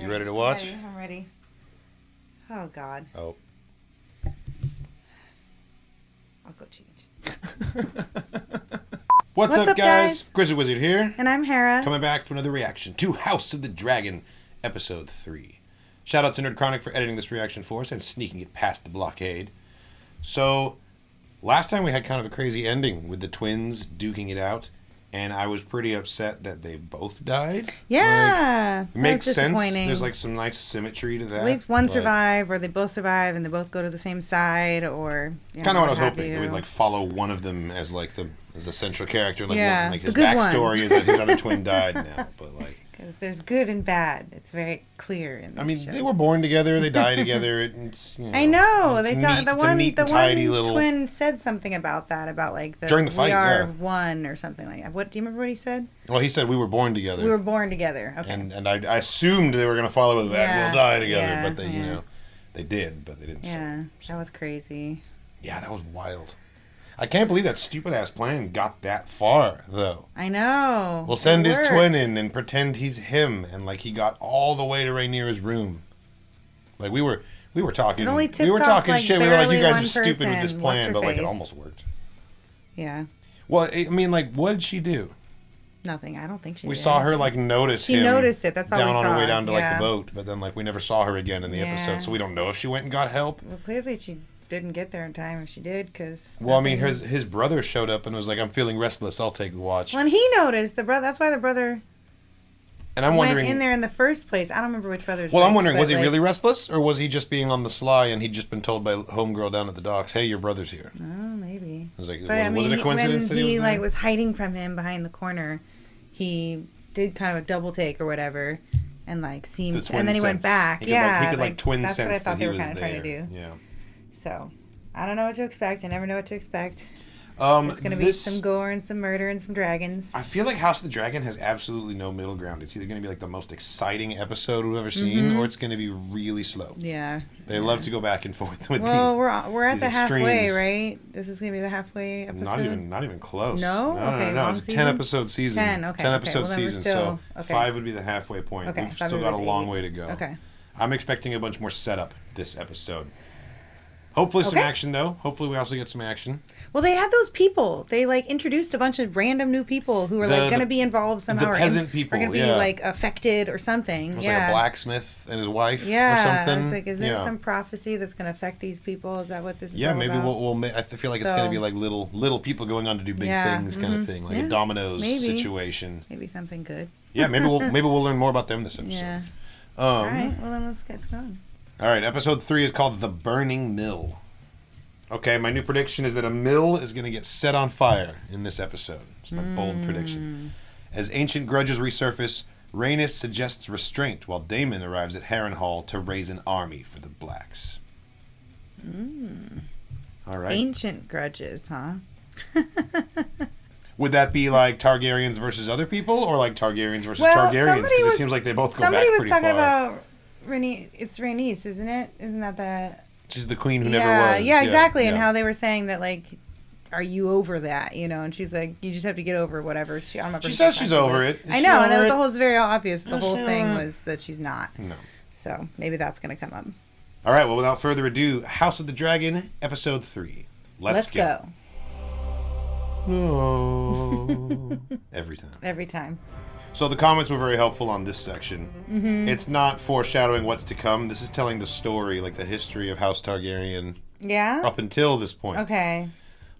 You ready to watch? I'm ready. Oh, God. Oh. I'll go change. What's up, guys? Grizz Wizard here. And I'm Hera. Coming back for another reaction to House of the Dragon, Episode 3. Shout out to Nerd Chronic for editing this reaction for us and sneaking it past the blockade. So, last time we had kind of a crazy ending with the twins duking it out. And I was pretty upset that they both died. Yeah. Like, it makes sense. There's like some nice symmetry to that. At least one survive, or they both survive and they both go to the same side, or kind of what I was hoping. That we'd like follow one of them as like the central character. Like, yeah, like his backstory is that his other twin died now. But like, because there's good and bad. It's very clear in this show. They were born together. They die together. It's, you know, I know. It's The one twin said something about that, about like during the fight, we are one or something like that. What do you remember what he said? Well, he said we were born together. We were born together. Okay. And I assumed they were going to follow with that. We'll die together, but they you know they did, but they didn't. Yeah, that was crazy. Yeah, that was wild. I can't believe that stupid-ass plan got that far, though. I know. We'll send his twin in and pretend he's him, and, like, he got all the way to Rhaenyra's room. Like, we were talking shit. We were like, you guys are stupid with this plan, but, like, it almost worked. Yeah. Well, I mean, like, what did she do? Nothing. I don't think she did. We saw her, like, notice him. She noticed it. That's all we saw. Down on her way down to, like, the boat, but then, like, we never saw her again in the episode, so we don't know if she went and got help. Well, clearly she didn't get there in time if she did, because well, I mean, his brother showed up and was like, I'm feeling restless, I'll take the watch. When he noticed, that's why the brother and I'm wondering, went in there in the first place. I don't remember which brother's I'm wondering, was he really restless, or was he just being on the sly and he'd just been told by homegirl down at the docks, hey, your brother's here? Oh, maybe. Was it a coincidence when he was hiding from him behind the corner, he did kind of a double take or whatever, and like seemed, and then he went back. He could twin sense. That's what I thought they were kind of trying to do. Yeah. So, I don't know what to expect. I never know what to expect. There's going to be some gore and some murder and some dragons. I feel like House of the Dragon has absolutely no middle ground. It's either going to be like the most exciting episode we've ever seen, or it's going to be really slow. Yeah. They love to go back and forth with these. Well, we're at the halfway, right? This is going to be the halfway episode? Not even close. No? No. It's a 10-episode season. 10, okay. 10-episode season, so 5 would be the halfway point. Okay, We've still got a long way to go. Okay. I'm expecting a bunch more setup this episode. Hopefully some action, though. Hopefully we also get some action. Well, they had those people. They, like, introduced a bunch of random new people who are, like, going to be involved somehow. The peasant people, are going to be, like, affected or something. It was like a blacksmith and his wife or something. I was like, is there some prophecy that's going to affect these people? Is that what this is all maybe about? I feel like it's going to be, like, little people going on to do big things kind of thing. Like a dominoes situation. Maybe something good. Yeah, maybe we'll learn more about them this episode. Yeah. All right, well, then let's get going. All right, episode 3 is called The Burning Mill. Okay, my new prediction is that a mill is going to get set on fire in this episode. It's my bold prediction. As ancient grudges resurface, Rhaenys suggests restraint while Damon arrives at Harrenhal to raise an army for the Blacks. All right. Ancient grudges, huh? Would that be like Targaryens versus other people, or like Targaryens versus Targaryens? Because it seems like they both go back pretty far. Somebody was talking about it's Rhaenys, isn't it? Isn't that the... She's the queen who never was. Yeah, exactly. Yeah. And how they were saying that, like, are you over that? You know, and she's like, you just have to get over whatever. She says she's over it. I know, and the whole was very obvious. The whole thing was that she's not. No. So maybe that's going to come up. All right. Well, without further ado, House of the Dragon, episode 3. Let's go. No. Every time. Every time. So the comments were very helpful on this section. It's not foreshadowing what's to come. This is telling the story, like the history of House Targaryen. Yeah. Up until this point. Okay.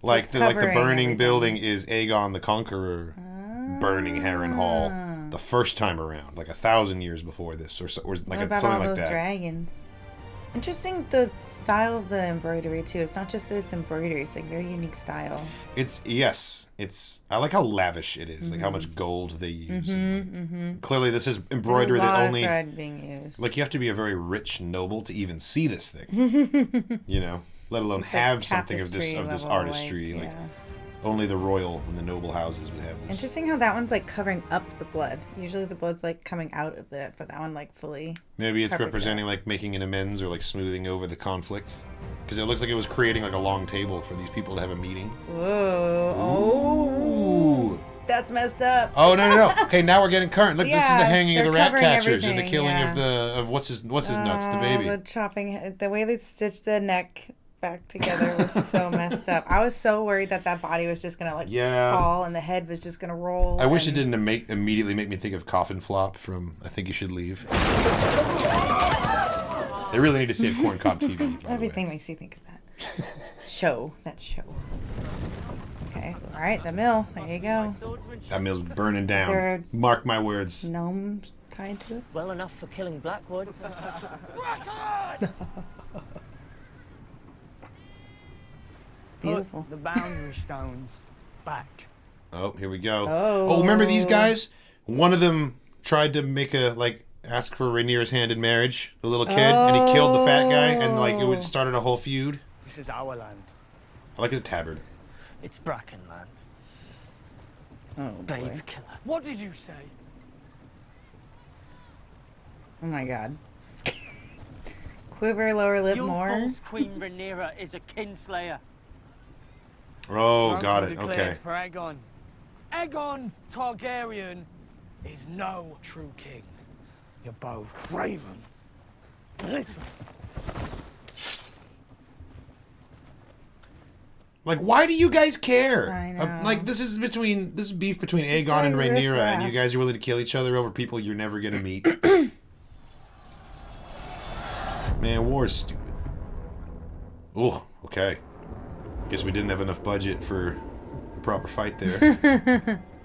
Like the burning building is Aegon the Conqueror burning Harrenhal the first time around, like 1,000 years before this, or like what about something all like those that. Dragons? Interesting, the style of the embroidery too. It's not just that it's embroidery; it's like very unique style. I like how lavish it is, like how much gold they use. Clearly, this is embroidery that only thread being used. Like you have to be a very rich noble to even see this thing, you know, let alone have something of this artistry. Like only the royal and the noble houses would have this. Interesting how that one's like covering up the blood. Usually the blood's like coming out of it, but that one like fully. Maybe it's representing like making an amends or like smoothing over the conflict. Because it looks like it was creating like a long table for these people to have a meeting. Whoa. Oh. That's messed up. Oh no. Okay, now we're getting current. Look, this is the hanging of the rat catchers everything. And the killing of what's his nuts, the baby. The chopping, the way they stitched the neck back together was so messed up. I was so worried that body was just gonna fall and the head was just gonna roll. I wish it didn't immediately make me think of Coffin Flop from I Think You Should Leave. They really need to see a Corn Cob TV. Everything makes you think of that show. Okay, all right, the mill. There you go. That mill's burning down. Mark my words. Gnome tied to it. Well enough for killing Blackwoods. Beautiful. Put the boundary stones back. Oh, here we go. Oh, remember these guys? One of them tried to ask for Rhaenyra's hand in marriage, the little kid, and he killed the fat guy, and it started a whole feud. This is our land. I like his tabard. It's Bracken land. Oh, Babe boy. killer. What did you say? Oh my god. Quiver lower lip Your more. false Queen Rhaenyra is a kinslayer. Oh, got it. Okay. For Aegon. Aegon Targaryen is no true king. You're both craven. Listen. Why do you guys care? I know. This is beef between Aegon and Rhaenyra, and you guys are willing to kill each other over people you're never gonna meet. Man, war is stupid. Oh, okay. Guess we didn't have enough budget for a proper fight there.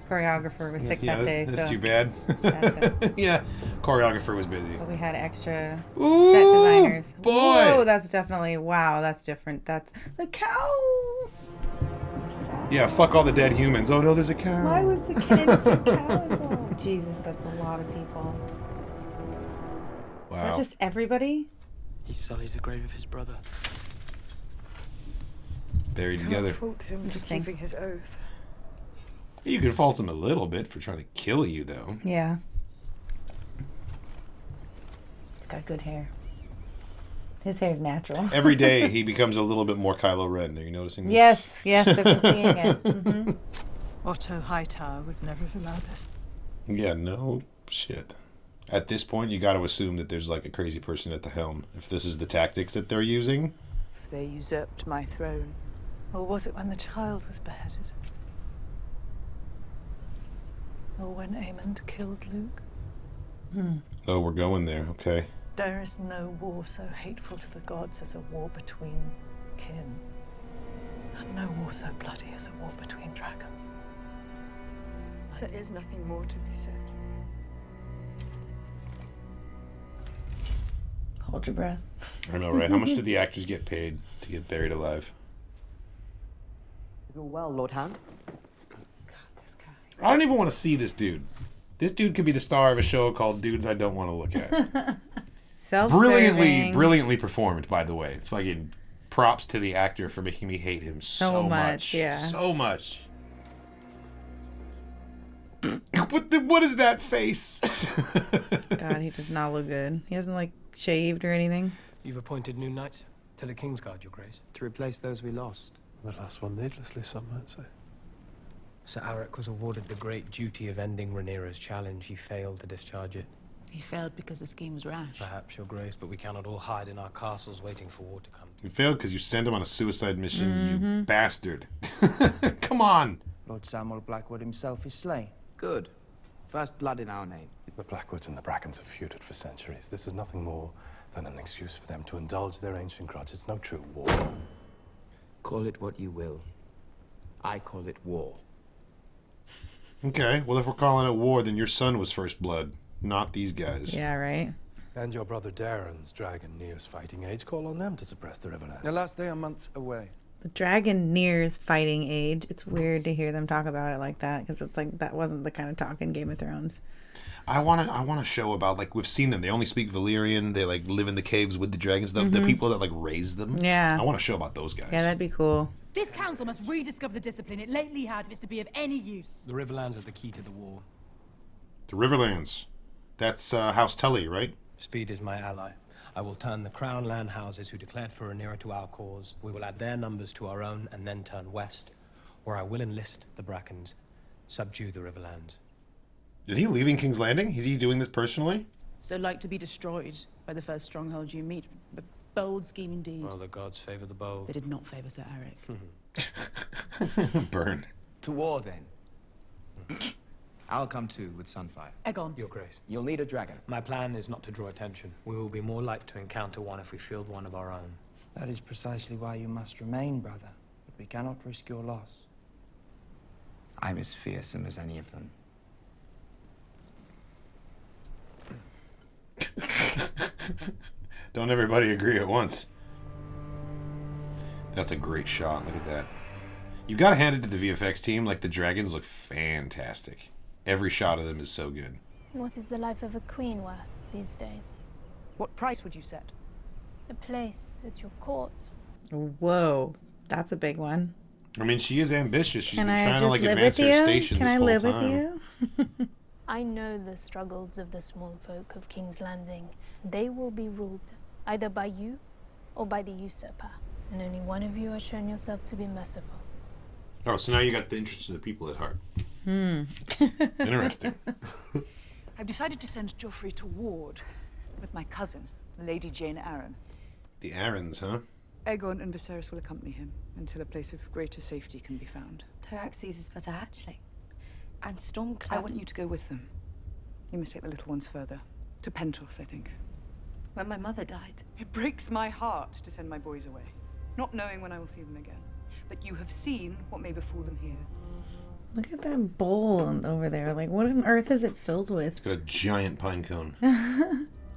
Choreographer was sick that day. That's so too bad. Yeah, choreographer was busy. But we had extra Ooh, set designers. Boy! Whoa, that's definitely, wow, that's different. That's the cow. Sad. Yeah, fuck all the dead humans. Oh no, there's a cow. Why was the innocent cow involved? Jesus, that's a lot of people. Wow. Is that just everybody? He sullies the grave of his brother. Buried together. Fault him for keeping his oath. You could fault him a little bit for trying to kill you, though. Yeah. He's got good hair. His hair is natural. Every day he becomes a little bit more Kylo Ren. Are you noticing this? Yes, I've been seeing it. Mm-hmm. Otto Hightower would never have allowed this. Yeah, no shit. At this point, you got to assume that there's a crazy person at the helm. If this is the tactics that they're using. If they usurped my throne. Or was it when the child was beheaded? Or when Aemond killed Luke? Oh, we're going there. Okay. There is no war so hateful to the gods as a war between kin. And no war so bloody as a war between dragons. There is nothing more to be said. Hold your breath. I know, right? How much did the actors get paid to get buried alive? You're well, Lord Hand. God, this guy. I don't even want to see this dude. This dude could be the star of a show called Dudes I Don't Want to Look At. Brilliantly performed, by the way. Fucking props to the actor for making me hate him so much. Yeah. So much. What is that face? God, he does not look good. He hasn't shaved or anything. You've appointed new knights to the Kingsguard, Your Grace. To replace those we lost. The last one needlessly, some might say. Sir Alaric was awarded the great duty of ending Rhaenyra's challenge. He failed to discharge it. He failed because the scheme was rash. Perhaps, Your Grace, but we cannot all hide in our castles waiting for war to come. You failed because you sent him on a suicide mission, you bastard. Come on. Lord Samuel Blackwood himself is slain. Good. First blood in our name. The Blackwoods and the Brackens have feuded for centuries. This is nothing more than an excuse for them to indulge their ancient grudge. It's no true war. Call it what you will. I call it war. Okay, well, if we're calling it war, then your son was first blood, not these guys. Yeah, right. And your brother Darren's dragon nears fighting age. Call on them to suppress the Riverlands. Alas, they are months away. The dragon nears fighting age. It's weird to hear them talk about it like that because it's that wasn't the kind of talk in Game of Thrones. I want a show about we've seen them. They only speak Valyrian. They live in the caves with the dragons. The people that raise them. Yeah. I want a show about those guys. Yeah, that'd be cool. This council must rediscover the discipline it lately had if it's to be of any use. The Riverlands are the key to the war. The Riverlands. That's House Tully, right? Speed is my ally. I will turn the Crown land houses who declared for Rhaenyra to our cause. We will add their numbers to our own and then turn west, where I will enlist the Brackens. Subdue the Riverlands. Is he leaving King's Landing? Is he doing this personally? So like to be destroyed by the first stronghold you meet. A bold scheme indeed. Well, the gods favor the bold. They did not favor Sir Eric. Burn. To war, then. I'll come too, with Sunfire. Aegon. Your Grace. You'll need a dragon. My plan is not to draw attention. We will be more like to encounter one if we field one of our own. That is precisely why you must remain, brother. But we cannot risk your loss. I'm as fearsome as any of them. Don't everybody agree at once. That's a great shot. Look at that. You gotta hand it to the VFX team. Like, the dragons look fantastic. Every shot of them is so good. What is the life of a queen worth these days? What price would you set? A place at your court. Whoa, that's a big one. I mean, she is ambitious. She's Can been I trying to just like live advance with her you? station Can this I whole live time. with you? I know the struggles of the small folk of King's Landing. They will be ruled either by you or by the usurper. And only one of you has shown yourself to be merciful. Oh, so now you got the interests of the people at heart. Interesting. I've decided to send Joffrey to Ward with my cousin, Lady Jane Arryn. The Arryns, huh? Aegon and Viserys will accompany him until a place of greater safety can be found. Tyraxes is but a hatchling. And Stormcloud... I want you to go with them. You must take the little ones further. To Pentos, I think. When my mother died. It breaks my heart to send my boys away, not knowing when I will see them again. But you have seen what may befall them here. Look at that bowl over there. Like, what on earth is it filled with? It's got a giant pine cone.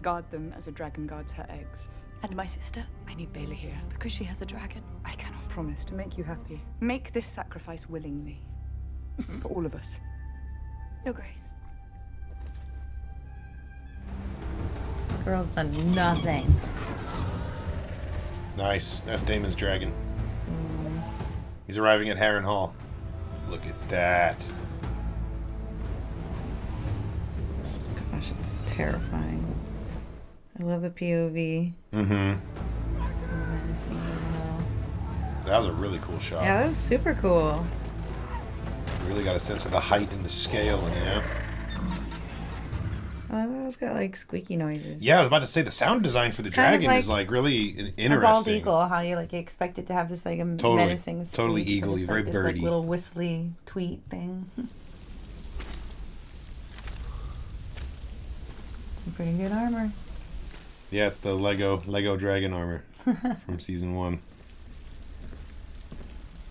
Guard them as a dragon guards her eggs. And my sister? I need Baela here. Because she has a dragon. I cannot promise to make you happy. Make this sacrifice willingly. For all of us. Your Grace. Girl's done nothing. Nice. That's Damon's dragon. He's arriving at Harrenhal. Look at that. Gosh, it's terrifying. I love the POV. Mm-hmm. That was a really cool shot. Yeah, that was super cool. You really got a sense of the height and the scale, you know? I love how it's got like squeaky noises. Yeah, I was about to say the sound design for the dragon is like really interesting. A bald eagle, how you like expect it to have this like a menacing screech, totally eagle-y, very like birdy. This, like, little whistly tweet thing. Some pretty good armor. Yeah, it's the Lego dragon armor from season 1.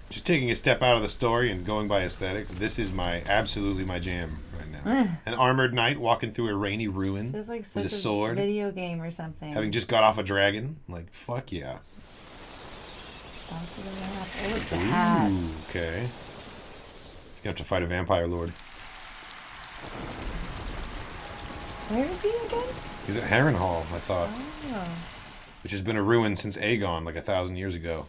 Just taking a step out of the story and going by aesthetics, this is absolutely my jam right now. An armored knight walking through a rainy ruin It's like with a sword, video game or something. having just got off a dragon. Like, fuck yeah. Ooh, okay. He's gonna have to fight a vampire lord. Where is he again? He's at Harrenhal, I thought. Oh. Which has been a ruin since Aegon, like 1,000 years ago.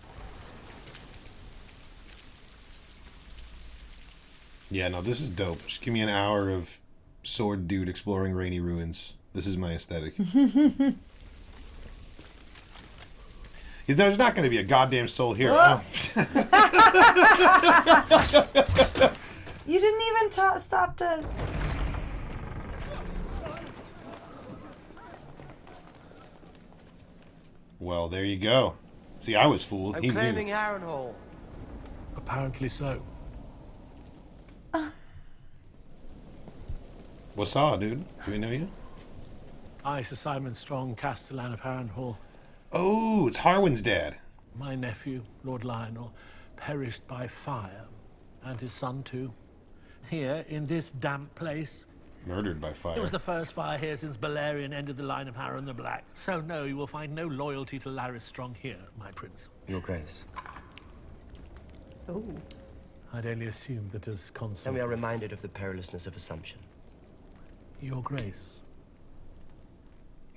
Yeah, no, this is dope. Just give me an hour of sword dude exploring rainy ruins. This is my aesthetic. There's not going to be a goddamn soul here. Oh. You didn't even stop to... Well, there you go. See, I was fooled. He claiming knew. Harrenhal. Apparently so. What's up, dude? Do we know you? I, Sir Simon Strong, Castellan of Harrenhal. Oh, it's Harwin's dad. My nephew, Lord Lionel, perished by fire, and his son too. Here, in this damp place. Murdered by fire. It was the first fire here since Balerion ended the line of Harren the Black. So no, you will find no loyalty to Larys Strong here, my prince. Your Grace. Oh. I'd only assumed that as consul... And we are reminded of the perilousness of assumption. Your Grace.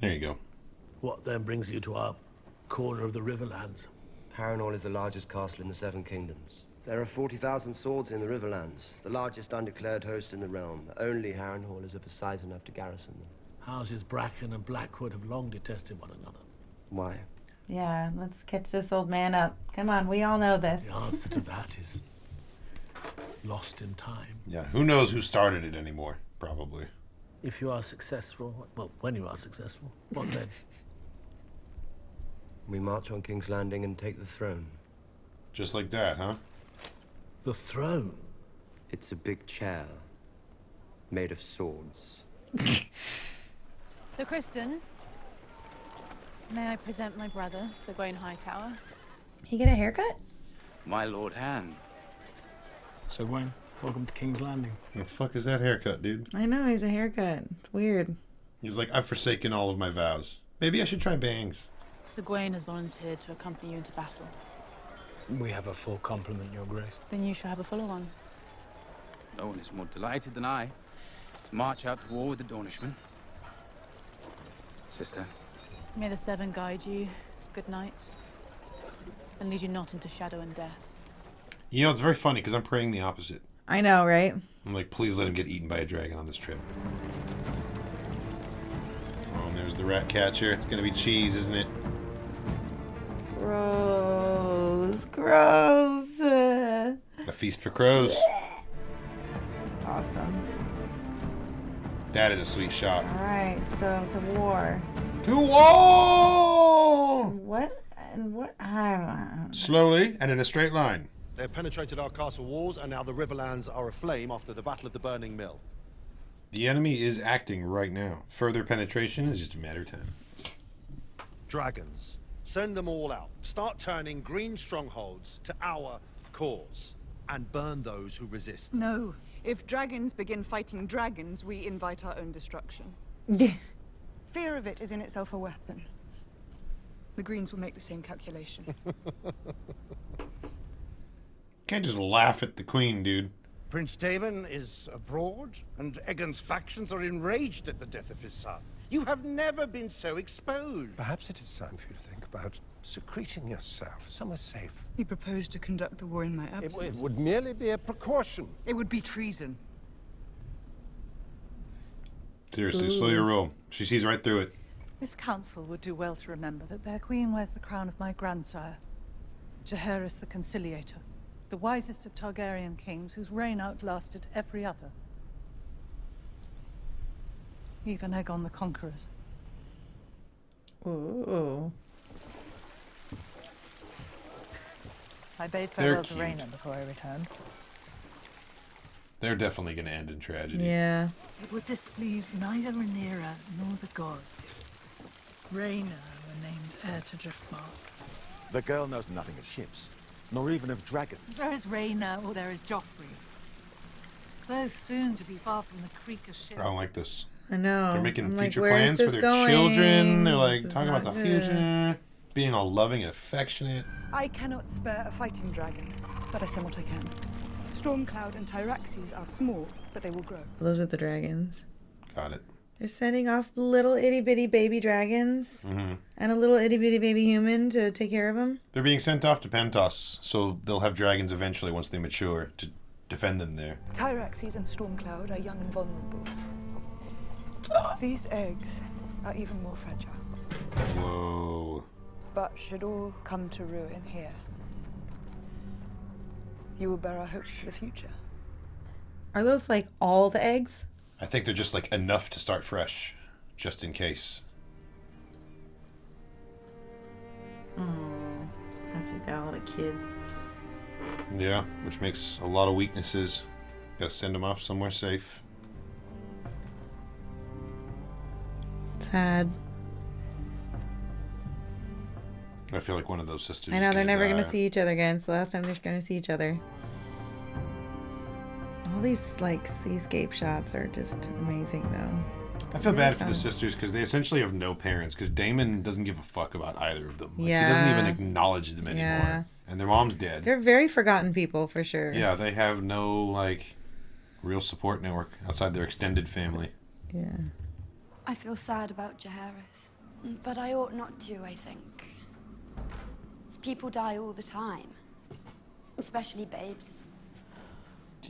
There you go. What then brings you to our corner of the Riverlands? Harrenhal is the largest castle in the Seven Kingdoms. There are 40,000 swords in the Riverlands, the largest undeclared host in the realm. Only Harrenhal is of a size enough to garrison them. Houses Bracken and Blackwood have long detested one another. Why? Yeah, let's catch this old man up. Come on, we all know this. The answer to that is lost in time. Yeah, who knows who started it anymore, probably. If you are successful, well, when you are successful, what then? We march on King's Landing and take the throne. Just like that, huh? The throne? It's a big chair, made of swords. So, Kristen, may I present my brother, Sir Gawain Hightower? He get a haircut? My Lord Han. So, Gawain, welcome to King's Landing. What the fuck is that haircut, dude? I know, he's a haircut. It's weird. He's like, I've forsaken all of my vows. Maybe I should try bangs. Sir Gawain has volunteered to accompany you into battle. We have a full complement, Your Grace. Then you shall have a fuller one. No one is more delighted than I to march out to war with the Dornishmen. Sister. May the Seven guide you. Good night. And lead you not into shadow and death. You know, it's very funny because I'm praying the opposite. I know, right? I'm like, please let him get eaten by a dragon on this trip. Oh, and there's the rat catcher. It's gonna be cheese, isn't it? Gross. Gross. A feast for crows. Awesome. That is a sweet shot. Alright, so to war. To war! What? And what? I don't know. Slowly and in a straight line. They have penetrated our castle walls, and now the Riverlands are aflame after the Battle of the Burning Mill. The enemy is acting right now. Further penetration is just a matter of time. Dragons. Send them all out. Start turning green strongholds to our cause. And burn those who resist. No. If dragons begin fighting dragons, we invite our own destruction. Fear of it is in itself a weapon. The Greens will make the same calculation. Can't just laugh at the queen, dude. Prince Damon is abroad, and Egan's factions are enraged at the death of his son. You have never been so exposed. Perhaps it is time for you to think about secreting yourself somewhere safe. He proposed to conduct the war in my absence. It would merely be a precaution. It would be treason. Seriously, slow your roll. She sees right through it. This council would do well to remember that their queen wears the crown of my grandsire, Jaehaerys the Conciliator, the wisest of Targaryen kings whose reign outlasted every other. Even Aegon the Conqueror's. Ooh. I bade farewell to Rhaena before I returned. They're definitely going to end in tragedy. Yeah. It would displease neither Rhaenyra nor the gods if Rhaena were named heir to Driftmark. The girl knows nothing of ships, nor even of dragons. There is Rhaena or there is Joffrey. Both soon to be far from the creak of ships. I don't like this. I know. They're making I'm future like, plans for their children. They're like This is talking about not the good. future, being all loving and affectionate. I cannot spare a fighting dragon, but I send what I can. Stormcloud and Tyraxes are small, but they will grow. Those are the dragons. Got it. They're sending off little itty bitty baby dragons and a little itty bitty baby human to take care of them. They're being sent off to Pentos, so they'll have dragons eventually once they mature to defend them there. Tyraxes and Stormcloud are young and vulnerable. These eggs are even more fragile. Whoa. But should all come to ruin here, you will bear our hopes for the future. Are those like all the eggs? I think they're just like enough to start fresh, just in case. Oh, she's got a lot of kids. Yeah, which makes a lot of weaknesses. Gotta send them off somewhere safe. Sad. I feel like one of those sisters. I know they're never die. gonna see each other again. It's the last time they're gonna see each other. All these like seascape shots are just amazing, though. I feel bad for the sisters because they essentially have no parents. Because Damon doesn't give a fuck about either of them. Like, Yeah. He doesn't even acknowledge them anymore. Yeah. And their mom's dead. They're very forgotten people for sure. Yeah, they have no like real support network outside their extended family. Yeah. I feel sad about Jaehaerys, but I ought not to, I think. People die all the time, especially babes.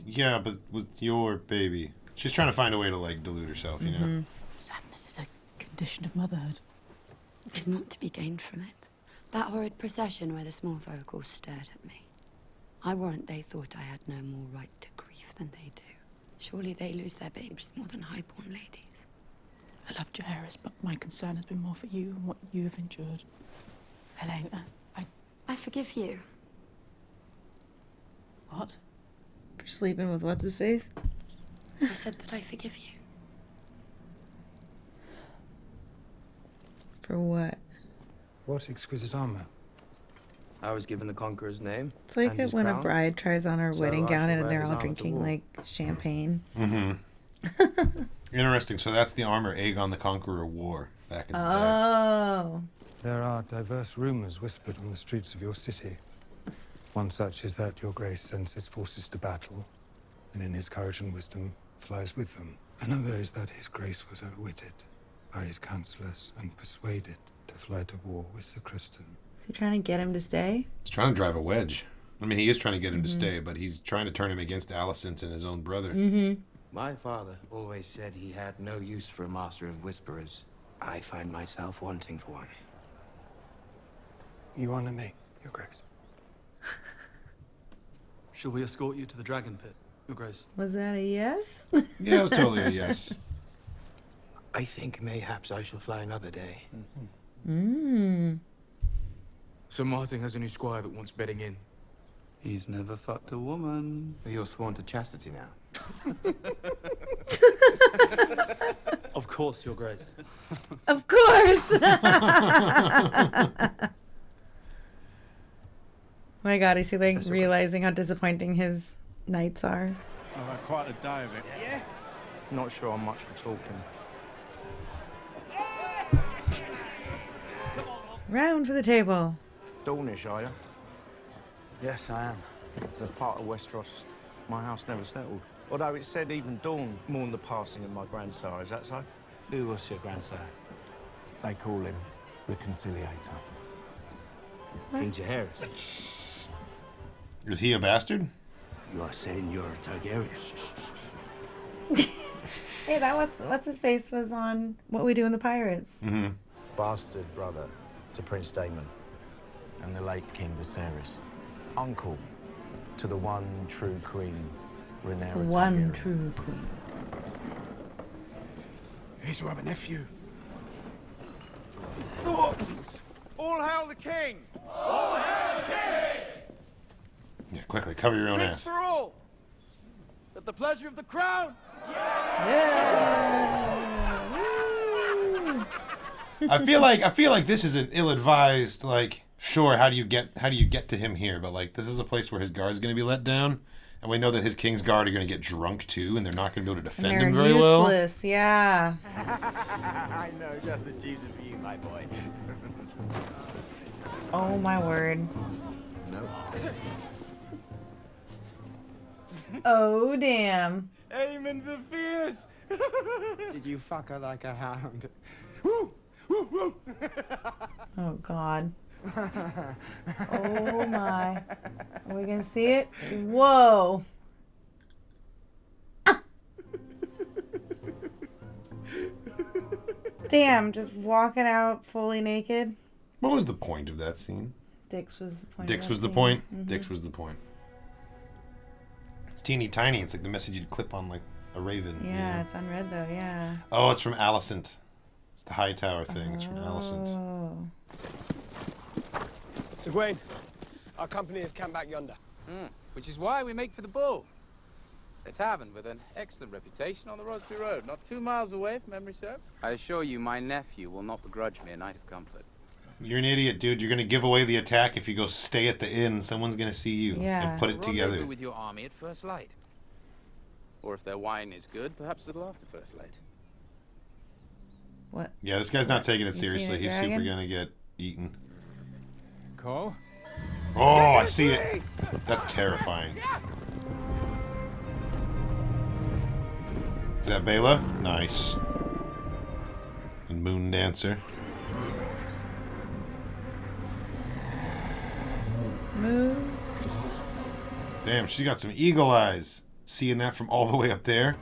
Yeah, but with your baby, she's trying to find a way to like delude herself, you know. Sadness is a condition of motherhood. There's naught to be gained from it. That horrid procession where the small folk all stared at me. I warrant they thought I had no more right to grieve. grief than they do. Surely they lose their babes more than highborn ladies. I love Jaehaerys, but my concern has been more for you and what you have endured. Helena, I forgive you. What? For sleeping with what's-his-face? I said that I forgive you. For what? What exquisite armor? I was given the Conqueror's name. It's like and his when crown. a bride tries on her So wedding I gown shall and wear they're his all armor to drinking war. like champagne. Mm-hmm. Interesting. So that's the armor Aegon the Conqueror wore back in the day. Oh. There are diverse rumors whispered on the streets of your city. One such is that your grace sends his forces to battle, and in his courage and wisdom flies with them. Another is that his grace was outwitted by his counselors and persuaded to fly to war with Sir Criston. Is he trying to get him to stay? He's trying to drive a wedge. I mean, he is trying to get him to stay, but he's trying to turn him against Alicent and his own brother. My father always said he had no use for a master of whisperers. I find myself wanting for one. You honor me, your grace. Shall we escort you to the dragon pit, your grace? Was that a yes? Yeah, it was totally a yes. I think mayhaps I shall fly another day. Sir Martin has a new squire that wants bedding in. He's never fucked a woman. You're sworn to chastity now. Of course, your grace. Of course! My God, is he like realizing how disappointing his nights are? I've had quite a day of it. Yeah? Not sure I'm much for talking. Round for the table. Dornish, are you? Yes, I am. The part of Westeros my house never settled. Although it said even Dawn mourned the passing of my grandsire. Is that so? Who was your grandsire? They call him the Conciliator. King Jaehaerys. Is he a bastard? You are saying you're a Targaryen? Hey, that what's his face was on What We Do in the Pirates. Bastard brother to Prince Damon and the late King Viserys. Uncle to the one true queen, Rhaenyra The one Targaryen. true queen. Here's your other nephew. All hail the king! Yeah, quickly, cover your own Drinks ass. for all! At the pleasure of the crown! I feel like this is an ill-advised, like, sure, how do you get to him here? But like, this is a place where his guard's going to be let down, and we know that his King's Guard are going to get drunk too, and they're not going to be able to defend him very well. Useless, yeah. I know, just a teaser for you, my boy. Oh my word. No. Oh damn. Aemon the Fierce! Did you fuck her like a hound? Oh God. Oh my. Are we gonna see it? Whoa. Damn, just walking out fully naked. What was the point of that scene? Dix was the point. Dix was the point? Dix was the point. It's teeny tiny. It's like the message you'd clip on like a raven. Yeah, you know? it's unread though, yeah. Oh, it's from Alicent. It's the Hightower thing. It's from Alicent. Oh. Sir Gawain, our company has camped back yonder. Which is why we make for the Bull. A tavern with an excellent reputation on the Rosby Road, not 2 miles away, if memory serves. I assure you, my nephew will not begrudge me a night of comfort. You're an idiot, dude. You're going to give away the attack if you go stay at the inn. Someone's going to see you and put it together. Rendezvous with your army at first light. Or if their wine is good, perhaps a little after first light. What? Yeah, this guy's not taking it You seen seriously. a He's dragon? super going to get eaten. Cole? Oh, I see it. That's terrifying. Is that Bela? Nice. And Moon Dancer. Moon. Damn, she's got some eagle eyes. Seeing that from all the way up there.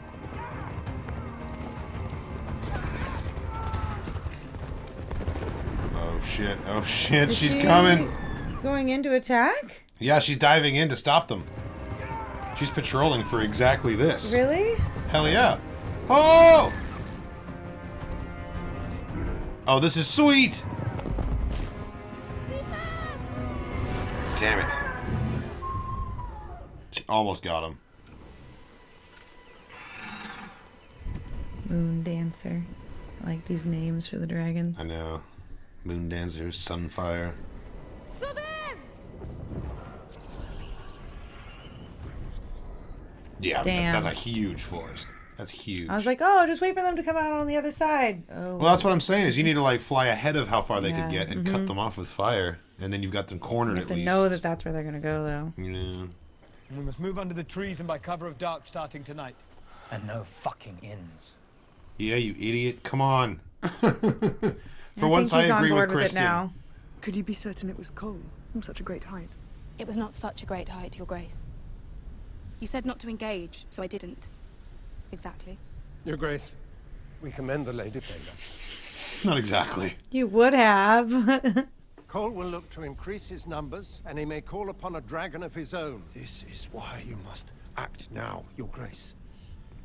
Oh shit, oh shit, Is she's she coming. Going in to attack? Yeah, she's diving in to stop them. She's patrolling for exactly this. Really? Hell yeah. Oh! Oh, this is sweet! Damn it. She almost got him. Moon Dancer. I like these names for the dragons. I know. Moon Dancer, Sunfire. Yeah, Damn. that's a huge forest. That's huge. I was like, oh, just wait for them to come out on the other side. Oh. Well, that's what I'm saying, is you need to, like, fly ahead of how far they could get and cut them off with fire. And then you've got them cornered You have at to least. know that that's where they're going to go, though. Yeah. We must move under the trees and by cover of dark starting tonight. And no fucking inns. Yeah, you idiot. Come on. For once, I agree with Kristen. Now. Could you be certain it was cold from such a great height? It was not such a great height, Your Grace. You said not to engage, so I didn't. Exactly. Your Grace, we commend the Lady Baylor. Not exactly. You would have. Cole will look to increase his numbers, and he may call upon a dragon of his own. This is why you must act now, Your Grace.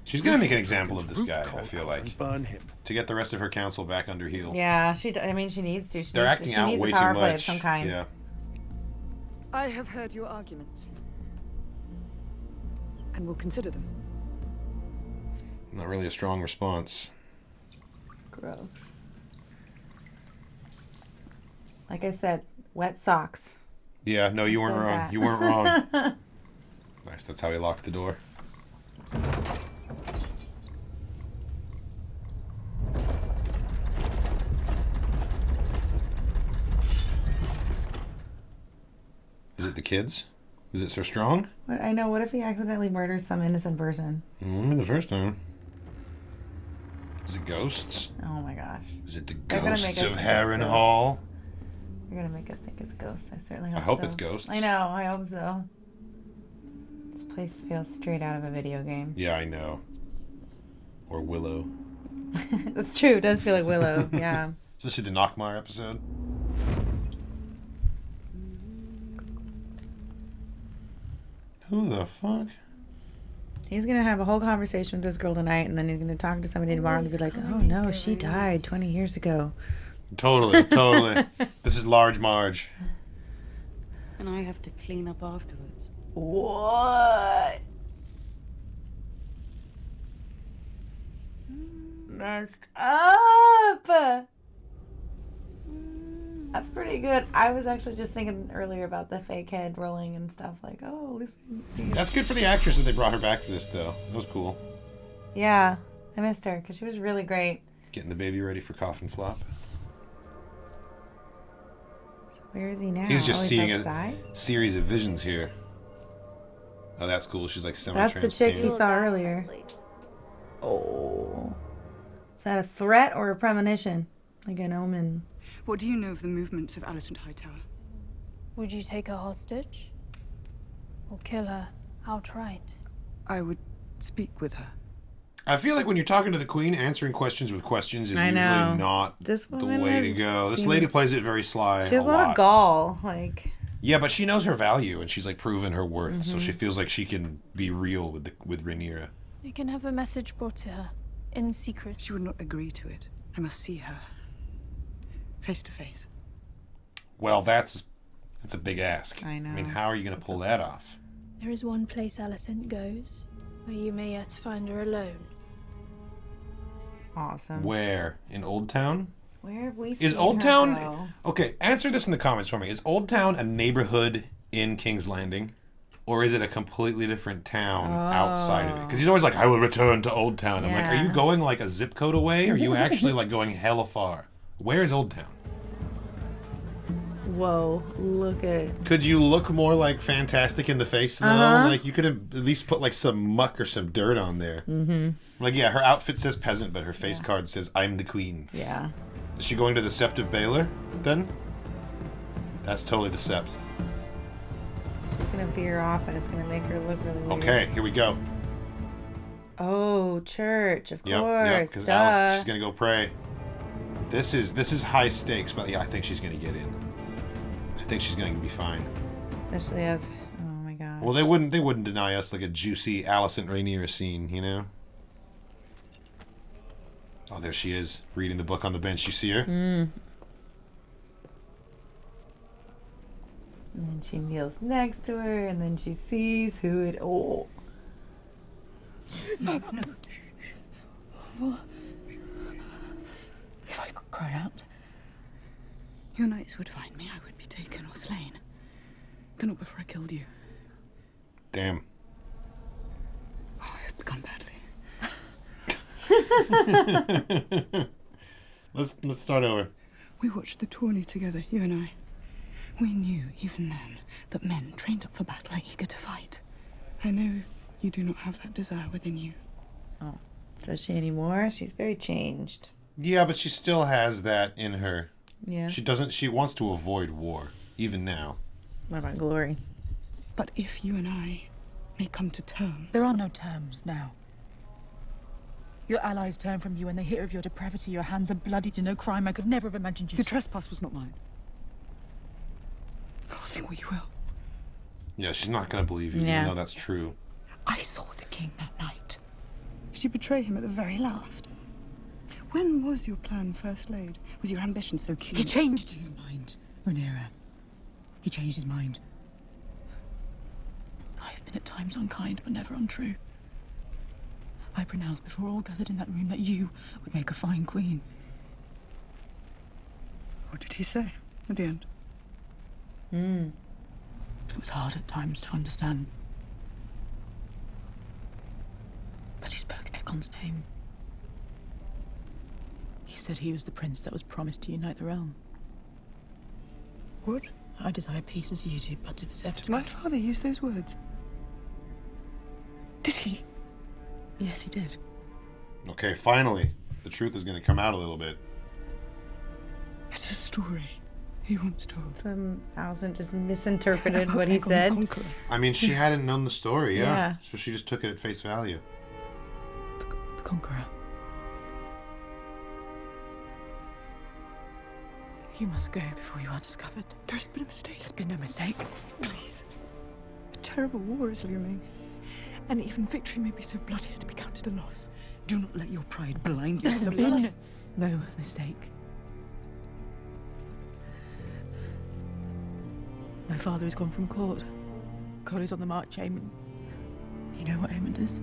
She's going to make an example of this guy, I feel like. And burn him. To get the rest of her council back under heel. Yeah, I mean, she needs to. They're acting out way too much. Play of some kind. Yeah. I have heard your arguments. And will consider them. Not really a strong response. Gross. Like I said, wet socks. Yeah, no, you weren't wrong. You weren't wrong. Nice, that's how he locked the door. Is it the kids? Is it so strong? I know. What if he accidentally murders some innocent person? The first time. Is it ghosts? Oh my gosh. Is it the ghosts of Harrenhal? You're gonna make us think it's ghosts. I certainly hope so. I hope it's ghosts. I know. I hope so. This place feels straight out of a video game. Yeah, I know. Or Willow. That's true. It does feel like Willow. Yeah. Especially the Nockmar episode. Who the fuck? He's gonna have a whole conversation with this girl tonight, and then he's gonna talk to somebody tomorrow and be like, "Oh no, she died 20 years ago." Totally. This is Large Marge. And I have to clean up afterwards. What? Messed up. That's pretty good. I was actually just thinking earlier about the fake head rolling and stuff. Like, oh, at least we didn't see it. That's good for the actress that they brought her back for this, though. That was cool. Yeah, I missed her because she was really great. Getting the baby ready for coffin flop. So where is he now? He's just seeing outside? a series of visions here. Oh, that's cool. She's like semi-transparent. That's the chick we saw earlier. Oh. Is that a threat or a premonition? Like an omen? What do you know of the movements of Alicent Hightower? Would you take her hostage? Or kill her outright? I would speak with her. I feel like when you're talking to the queen, answering questions with questions is usually not the way to go. This lady plays it very sly. She has a lot of gall. Like. Yeah, but she knows her value, and she's like proven her worth, so she feels like she can be real with Rhaenyra. You can have a message brought to her, in secret. She would not agree to it. I must see her. Face to face. Well, that's a big ask. I know. I mean, how are you going to pull that off? There is one place Alicent goes, where you may yet find her alone. Awesome. Where? In Old Town? Where have we seen Is Old her Town... go? Okay, answer this in the comments for me. Is Old Town a neighborhood in King's Landing? Or is it a completely different town outside of it? Because he's always like, I will return to Old Town. I'm like, are you going like a zip code away? Or are you actually like going hella far? Where is Old Town? Whoa, look at... Could you look more like fantastic in the face, though? Like, you could have at least put like some muck or some dirt on there. Like, yeah, her outfit says peasant, but her face card says, I'm the queen. Yeah. Is she going to the Sept of Baylor, then? That's totally the Sept. She's gonna veer off, and it's gonna make her look really weird. Okay, here we go. Oh, church, of course. Yep, because Alice, she's gonna go pray. This is high stakes, but yeah, I think she's gonna get in. I think she's gonna be fine. Especially as... Oh my gosh. Well, they wouldn't deny us like a juicy Alicent Rhaenyra scene, you know? Oh, there she is, reading the book on the bench. You see her? And then she kneels next to her, and then she sees who it... Oh. No. What? If I could cry out, your knights would find me. I would be taken or slain. But not before I killed you. Damn. Oh, I have begun badly. Let's start over. We watched the tourney together, you and I. We knew, even then, that men trained up for battle are eager to fight. I know you do not have that desire within you. Oh. Does she anymore? She's very changed. Yeah, but she still has that in her. Yeah. She wants to avoid war, even now. What about glory? But if you and I may come to terms... There are no terms now. Your allies turn from you when they hear of your depravity. Your hands are bloody to no crime. I could never have imagined you... The trespass was not mine. Oh, think what you will. Yeah, she's not going to believe you, even though that's true. I saw the king that night. Did you betray him at the very last? When was your plan first laid? Was your ambition so keen? He changed his mind, Rhaenyra. He changed his mind. I have been at times unkind, but never untrue. I pronounced before all gathered in that room that you would make a fine queen. What did he say at the end? It was hard at times to understand. But he spoke Ekon's name. He said he was the prince that was promised to unite the realm. What? I desire peace as you do, but if it's ever... Did my father use those words? Did he? Yes, he did. Okay, finally. The truth is going to come out a little bit. It's a story he once told. Alicent just misinterpreted what he said. I mean, she hadn't known the story, yeah. So she just took it at face value. The Conqueror. You must go before you are discovered. There's been a mistake. There's been no mistake. Please. A terrible war is looming. And even victory may be so bloody as to be counted a loss. Do not let your pride blind you. There's been no mistake. My father has gone from court. God is on the march, Aemon. You know what Aemon is?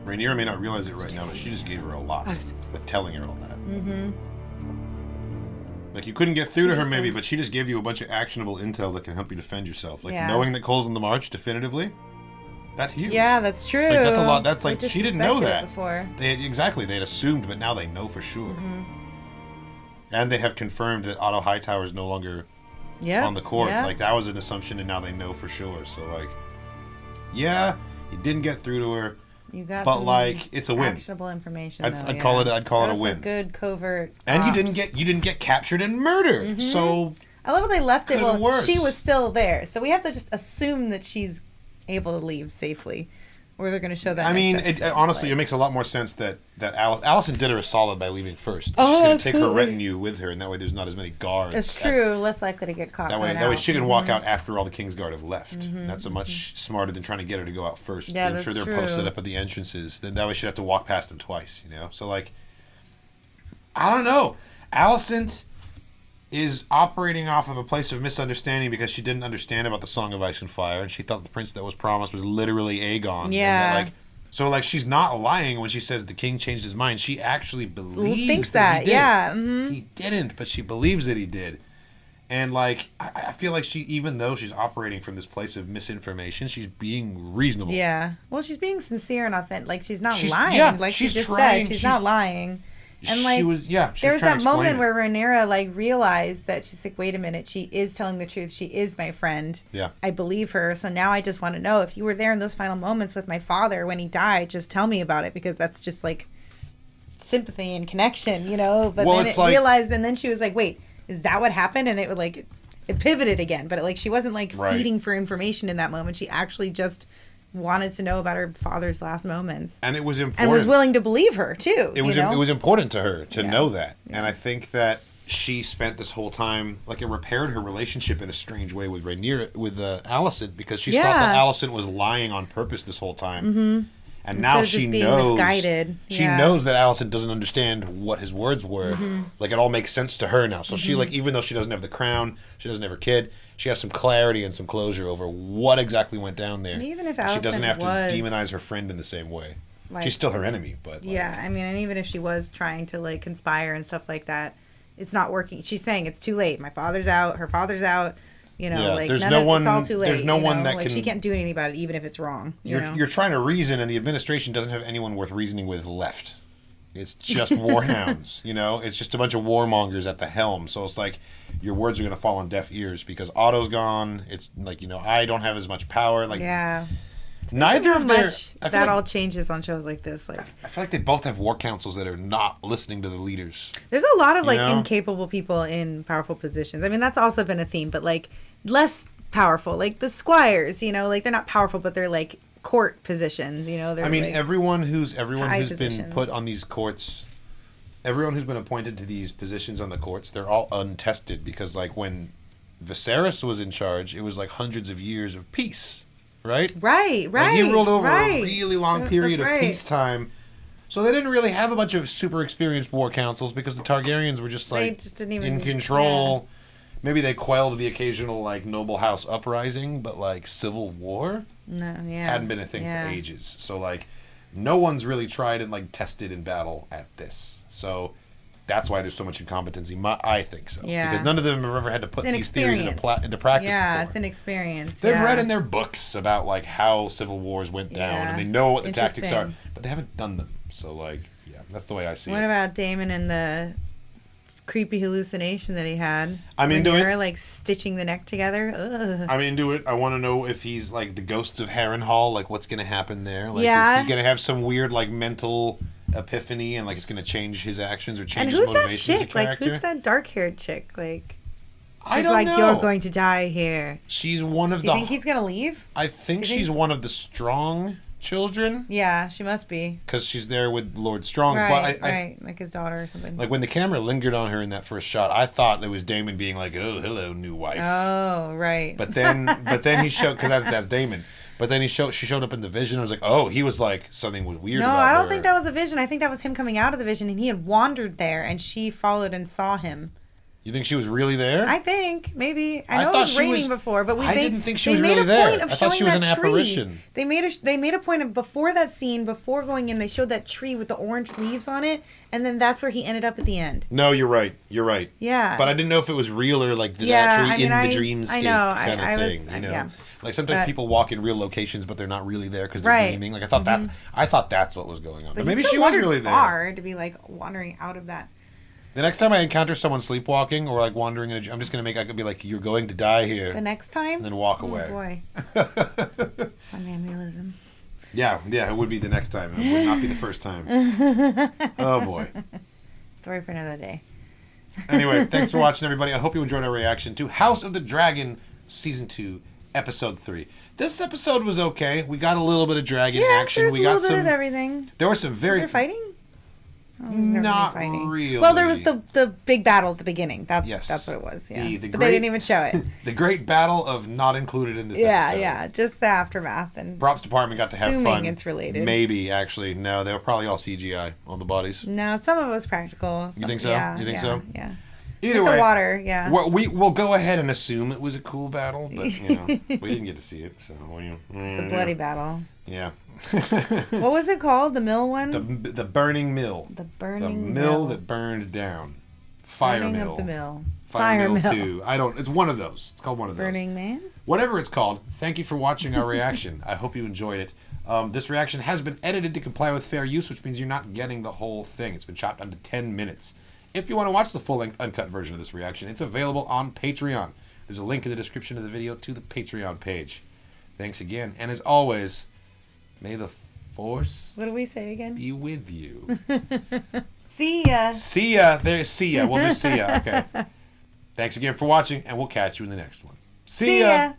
Rhaenyra may not realize it right now, but she just gave her a lot. But telling her all that. Like, you couldn't get through to her maybe, but she just gave you a bunch of actionable intel that can help you defend yourself. Like, knowing that Cole's on the march definitively, that's huge. Yeah, that's true. Like, that's a lot. That's like, she didn't know that. Before. They had assumed, but now they know for sure. And they have confirmed that Otto Hightower is no longer on the court. Yeah. Like, that was an assumption, and now they know for sure. So, like, yeah, you didn't get through to her. You got but like, it's a win. Actionable information. I'd call it a win. A good covert. And you didn't get captured and murdered. So I love how they left it. Well, she was still there, so we have to just assume that she's able to leave safely, or they're going to show that. I mean, honestly, it makes a lot more sense that Alicent did her a solid by leaving first. She's going to take her retinue with her, and that way there's not as many guards. It's true. Less likely to get caught. That way she can walk out after all the Kingsguard have left. That's a much smarter than trying to get her to go out first. Yeah, I'm sure they're posted up at the entrances. Then that way she'd have to walk past them twice. You know, so like, I don't know. Alicent is operating off of a place of misunderstanding because she didn't understand about the Song of Ice and Fire, and she thought the prince that was promised was literally Aegon. Yeah. So she's not lying when she says the king changed his mind. She actually believes thinks that he did. Yeah. He didn't, but she believes that he did. And like, I feel like she, even though she's operating from this place of misinformation, she's being reasonable. Yeah. Well, she's being sincere and authentic. Like, she's not lying. Yeah, like she just said, she's not lying. And like, there was that moment where Rhaenyra like realized that she's like, wait a minute, she is telling the truth. She is my friend. Yeah. I believe her. So now I just want to know if you were there in those final moments with my father when he died, just tell me about it, because that's just like sympathy and connection, you know? But then it realized, and then she was like, wait, is that what happened? And it would like, it pivoted again, but she wasn't like feeding for information in that moment. She actually just wanted to know about her father's last moments, and it was important, and was willing to believe her too. It was important to her to know that, and I think that she spent this whole time, like, it repaired her relationship in a strange way with Alicent, because she thought that Alicent was lying on purpose this whole time. Mm-hmm. And now she knows. Misguided. She knows that Alicent doesn't understand what his words were. Mm-hmm. Like, it all makes sense to her now. So she, like, even though she doesn't have the crown, she doesn't have her kid, she has some clarity and some closure over what exactly went down there. And even if she Alicent doesn't have was, to demonize her friend in the same way. Like, she's still her enemy, but yeah, I mean, and even if she was trying to like conspire and stuff like that, it's not working. She's saying it's too late. My father's out. Her father's out. You know, like it's all too late. There's no one that like can. she can't do anything about it, even if it's wrong. You're trying to reason, and the administration doesn't have anyone worth reasoning with left. It's just warhounds. You know, it's just a bunch of warmongers at the helm. So it's like your words are going to fall on deaf ears because Otto's gone. It's like, you know, I don't have as much power. Like, yeah. Neither of their that all changes on shows like this. Like, I feel like they both have war councils that are not listening to the leaders. There's a lot of like incapable people in powerful positions. I mean, that's also been a theme, but like less powerful, like the squires. You know, like they're not powerful, but they're like court positions. You know, they're. I mean, like everyone who's positions. been put on these courts, everyone who's been appointed to these positions on the courts, they're all untested because like when Viserys was in charge, it was like hundreds of years of peace. Right? Right. Like he ruled over a really long period of peacetime. So they didn't really have a bunch of super experienced war councils because the Targaryens were just like in control. Yeah. Maybe they quelled the occasional like noble house uprising, but like civil war hadn't been a thing for ages. So like no one's really tried and like tested in battle at this. So that's why there's so much incompetency. I think so. Yeah. Because none of them have ever had to put these theories into practice Yeah, before. it's an experience. They've read in their books about like how civil wars went down, and they know what the tactics are, but they haven't done them. So like, yeah, that's the way I see it. What about Damon and the creepy hallucination that he had? I'm into it. Like stitching the neck together. Ugh. I'm into it. I want to know if he's like the ghosts of Harrenhal. Like, what's going to happen there? Like, is he going to have some weird like mental epiphany and like it's going to change his actions or change his motivations? And who's that chick? Like, who's that dark-haired chick? Like, she's I don't like, know. You're going to die here. She's one of Do you think he's going to leave? I think she's one of the Strong children. Yeah, she must be. Because she's there with Lord Strong. Right, but right. Like his daughter or something. Like when the camera lingered on her in that first shot, I thought it was Damon being like, "Oh, hello, new wife." Oh, right. But then he showed, because that's Damon. But then she showed up in the vision. I was like, oh, he was like, something was weird about her. No, I don't think that was a vision. I think that was him coming out of the vision, and he had wandered there, and she followed and saw him. You think she was really there? I think maybe. I know it was raining before, but I didn't think she was really there. I thought she was an apparition. They made a point of before that scene, before going in, they showed that tree with the orange leaves on it, and then that's where he ended up at the end. No, you're right. You're right. Yeah. But I didn't know if it was real or like that tree in the dreamscape kind of thing. You know, yeah. Like sometimes people walk in real locations, but they're not really there because they're dreaming. Like I thought that's what was going on. But maybe she was really there. Far to be like wandering out of that. The next time I encounter someone sleepwalking or like wandering in I'm just gonna I could be like, you're going to die here. The next time? And then walk away. Oh boy. Somnambulism. Yeah, it would be the next time. It would not be the first time. Oh boy. Story for another day. Anyway, thanks for watching, everybody. I hope you enjoyed our reaction to House of the Dragon Season 2, Episode 3. This episode was okay. We got a little bit of dragon action. There's a little bit of everything. There were some very... Was there fighting? Not really. Well, there was the big battle at the beginning. That's what it was. Yeah, but they didn't even show it. The great battle of not included in this episode. Yeah, just the aftermath and props department got to have fun. Assuming it's related. Maybe actually, no, they were probably all CGI on the bodies. No, some of it was practical. You think so? You think so? Yeah. Either way, the water. Yeah. We'll go ahead and assume it was a cool battle, but we didn't get to see it, so it's a bloody battle. Yeah. What was it called? The mill one? The burning mill. The burning mill that burned down. Fire burning mill. Of the mill. Fire mill 2. It's one of those. It's called one of those. Burning Man? Whatever it's called, thank you for watching our reaction. I hope you enjoyed it. This reaction has been edited to comply with fair use, which means you're not getting the whole thing. It's been chopped down to 10 minutes. If you want to watch the full-length, uncut version of this reaction, it's available on Patreon. There's a link in the description of the video to the Patreon page. Thanks again. And as always, may the Force... What do we say again? ...be with you. See ya. See ya. See ya. We'll do see ya. Okay. Thanks again for watching, and we'll catch you in the next one. See ya.